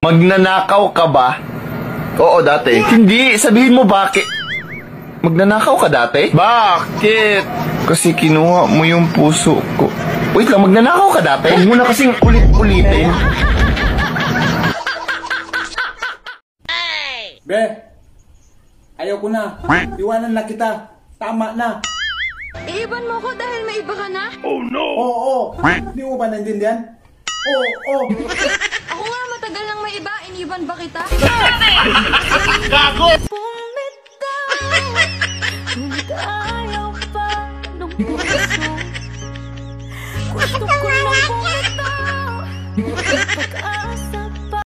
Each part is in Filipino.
Magnanakaw ka ba? Oo, dati. Hindi, sabihin mo bakit. Magnanakaw ka dati? Bakit? Kasi kinuha mo yung puso ko. Wait lang, magnanakaw ka dati? Huwag mo na kasing ulit-ulitin. Be, ayaw ko na. Iwanan na kita. Tama na. Iiban mo ko dahil may iba ka na? Oh no! Oo. Hindi mo ba naintindihan? Oo. Ako nga matagal nang may iba, iniban ba kita? Gago! Ngunit ayaw pa ng puso. Gusto ko lang bumitaw. Pag-asa pa.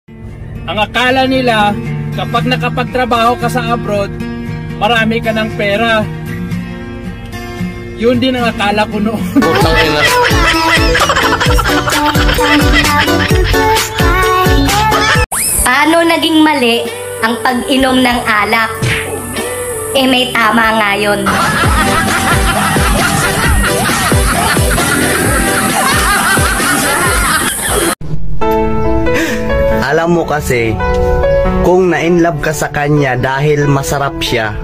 Ang akala nila, kapag nakapagtrabaho ka sa abroad, marami ka ng pera. Yun din ang akala ko noon. Paano naging mali ang pag-inom ng alak? Eh may tama nga yun. Alam mo kasi, kung na-inlove ka sa kanya dahil masarap siya,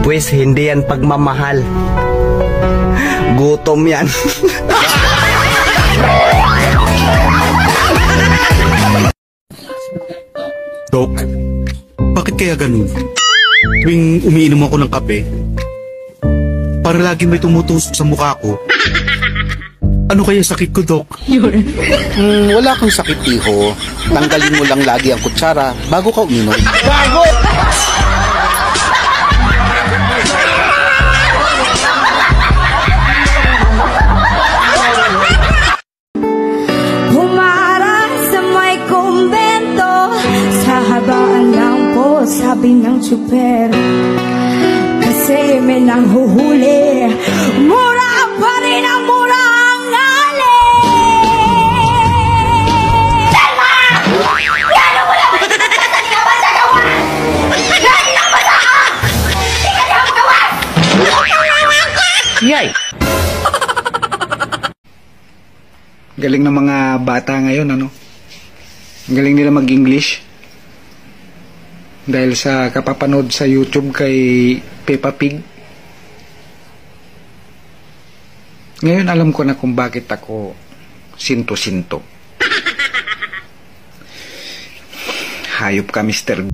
pues hindi yan pagmamahal. Gutom yan. Dok, bakit kaya ganun? Tuwing umiinom ako ng kape, para lagi may tumutusok sa mukha ko. Ano kaya sakit ko, Dok? Wala kang sakit, iho. Tanggalin mo lang lagi ang kutsara bago ka uminom. Gago! Humarang sa may kumbento, sa habaan lang po, sabi ng tsuper. Kasi may nanghuhuli, mura pa rin ang mura ang ngali. Selma! Gano'n mo lang sa di ka ba sa gawa? Gano'n lang ba sa ka? Di ka niya magawas! Yay! Galing ng mga bata ngayon, ano? Ang galing nila mag-English. Dahil sa kapapanood sa YouTube kay Peppa Pig. Ngayon alam ko na kung bakit ako sinto-sinto. Hayop ka, Mr.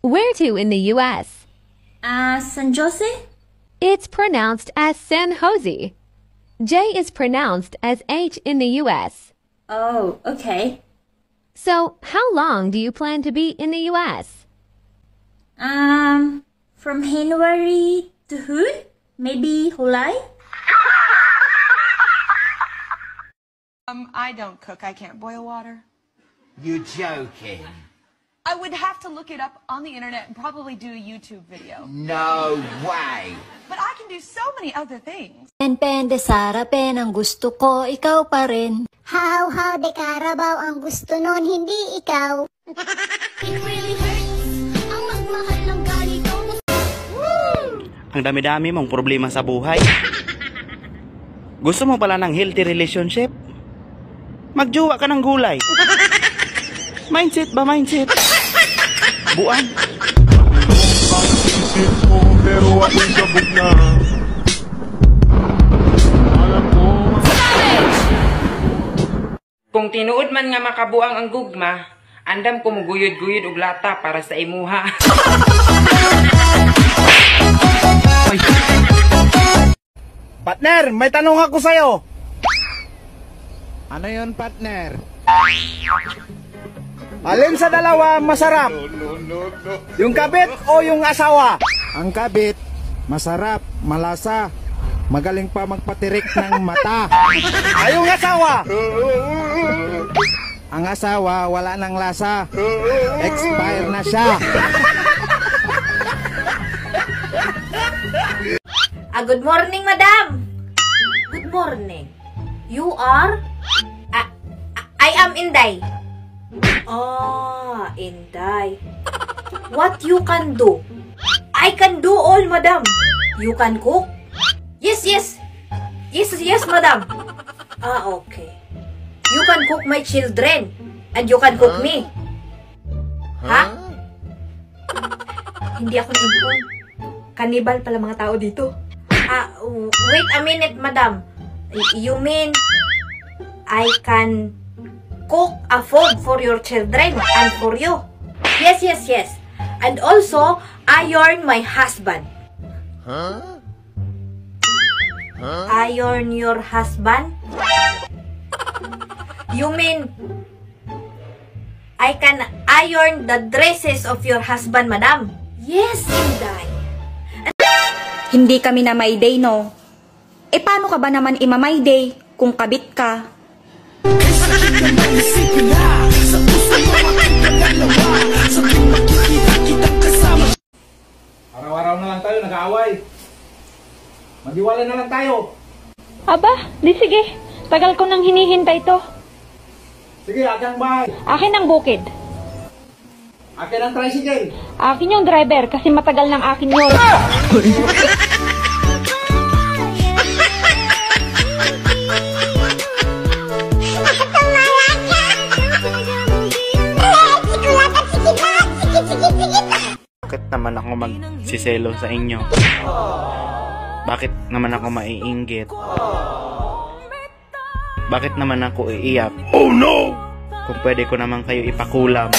Where to in the U.S.? San Jose? It's pronounced as San Jose. J is pronounced as H in the U.S. Oh, okay. So, how long do you plan to be in the U.S.? From January to June? Maybe July? I don't cook. I can't boil water. You're joking. I would have to look it up on the internet and probably do a YouTube video. No way. But I can do so many other things. Pende sarapin ang gusto ko, ikaw pa rin. How de Carabao ang gusto nun, hindi ikaw. It really hurts ang magmahal ng ganito. Ang dami-dami mong problema sa buhay. Gusto mo pala ng healthy relationship? Magjowa ka ng gulay. Mindset ba, mindset? Buang. Kung tinuod man nga makabuang ang gugma, andam ko muguyod-guyod og lata para sa imuha. Partner, may tanong ako sa'yo. Ano yun, partner? Alin sa dalawa masarap? Yung kabit o yung asawa? Ang kabit, masarap, malasa, magaling pa magpatirik ng mata. Ay, yung asawa? Ang asawa, wala nang lasa. Expire na siya. Good morning, madam. Good morning. You are? I am Inday. Ah, Inday. What you can do? I can do all, madam. You can cook? Yes, madam. Ah, okay. You can cook my children. And you can cook me. Ha? Hindi ako na-inform. Cannibal pala mga tao dito. Wait a minute, madam. You mean I can cook a food for your children and for you? Yes. And also, iron my husband. Iron your husband? You mean I can iron the dresses of your husband, madam? Yes, Inday. Hindi kami na may day, no? Eh, paano ka ba naman ima-my day kung kabit ka? Araw-araw na lang tayo nag-aaway. Maghiwalay na lang tayo. Aba, di sige. Tagal ko nang hinihintay to. Sige, akin ang bahay. Akin ang bukid. Akin ang tricycle. Akin yung driver kasi matagal ng akin yun. Bakit naman ako magsiselo sa inyo? Bakit naman ako maiinggit? Bakit naman ako iiyak? Oh no! Kung pwede ko naman kayo ipakulam.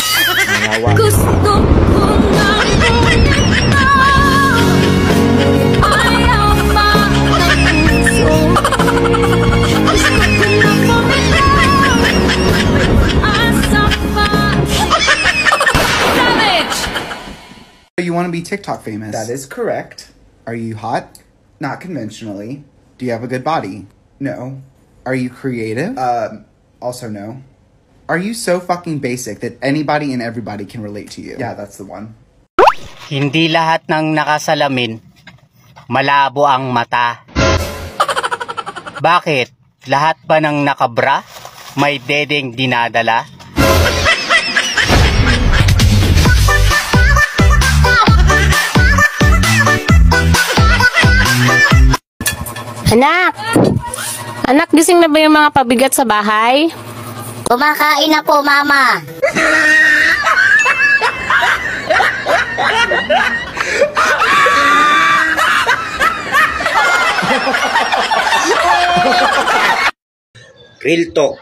Nangawa. Gusto ko na ayaw ng puso. Gusto ko na pumilaw. Asa pa. Savage! You want to be TikTok famous? That is correct. Are you hot? Not conventionally. Do you have a good body? No. Are you creative? Also no. Are you so fucking basic that anybody and everybody can relate to you? Yeah, that's the one. Hindi lahat ng nakasalamin malabo ang mata. Bakit? Lahat ba ng nakabra may dedeng dinadala? Anak, gising na ba yung mga pabigat sa bahay? Kumakain na po, mama. Real talk,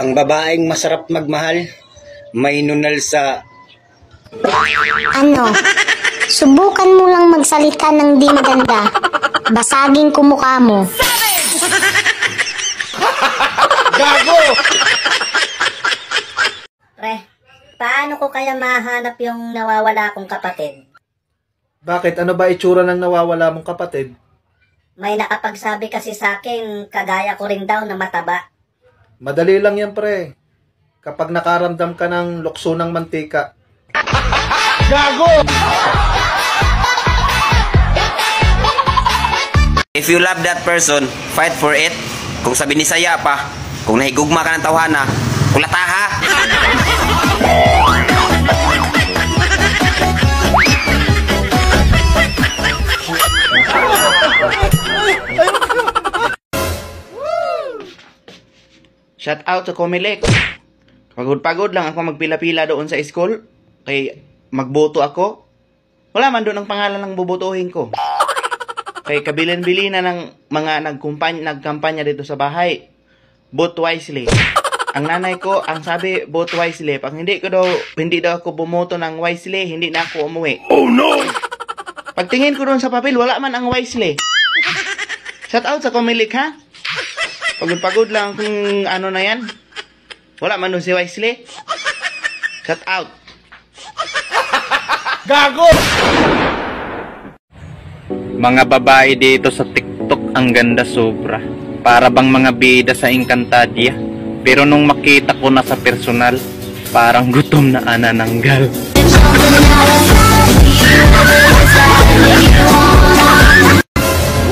ang babaeng masarap magmahal, may nunal sa... Ano? Subukan mo lang magsalita ng di maganda. Basagin ko mukha mo. Gago! Pre, paano ko kaya mahanap yung nawawala kong kapatid? Bakit? Ano ba itsura ng nawawala mong kapatid? May nakapagsabi kasi sa akin, kagaya ko rin daw na mataba. Madali lang yan, pre. Kapag nakaramdam ka ng lukso ng mantika. Gago! If you love that person, fight for it. Kung sabi ni Saya pa, kung nahigugma ka ng tawhana, kulata ha! Shout out sa Comelec. Pagod-pagod lang ako magpila-pila doon sa school. Kay magboto ako. Wala man doon ang pangalan ng bubotohin ko. Kay kabilin-bili na ng mga nagkampanya dito sa bahay. Vote wisely. Ang nanay ko, ang sabi, vote wisely. Pag hindi daw ako bumoto ng wisely, hindi na ako umuwi. Oh no! Pagtingin ko doon sa papel, wala man ang wisely. Shout out sa Comelec, ha? Pagod-pagod lang kung ano na yan. Wala man doon si wisely. Shout out. Gago! Mga babae dito sa TikTok ang ganda sobra. Para bang mga bida sa Encantadia. Pero nung makita ko na sa personal, parang gutom na anananggal.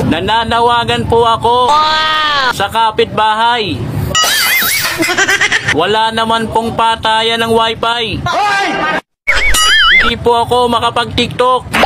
Nananawagan po ako sa kapitbahay. Wala naman pong patayan ng wifi. Hindi po ako makapag-TikTok.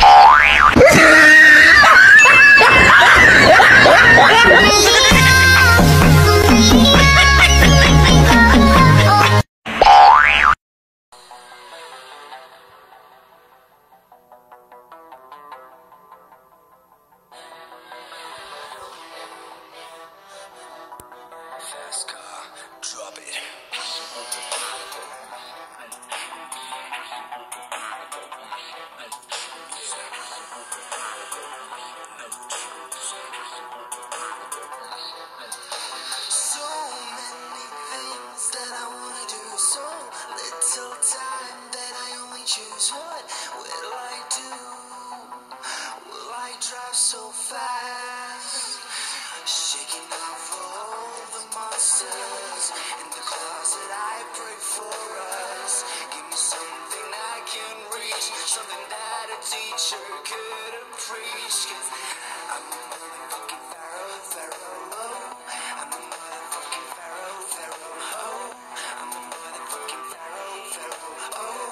Choose what will I do? Will I drive so fast? Shaking off all the monsters in the closet. I pray for us. Give me something I can reach, something that a teacher couldn't preach. 'Cause I'm a motherfucking pharaoh, oh. I'm a motherfucking pharaoh, oh. I'm a motherfucking pharaoh, oh.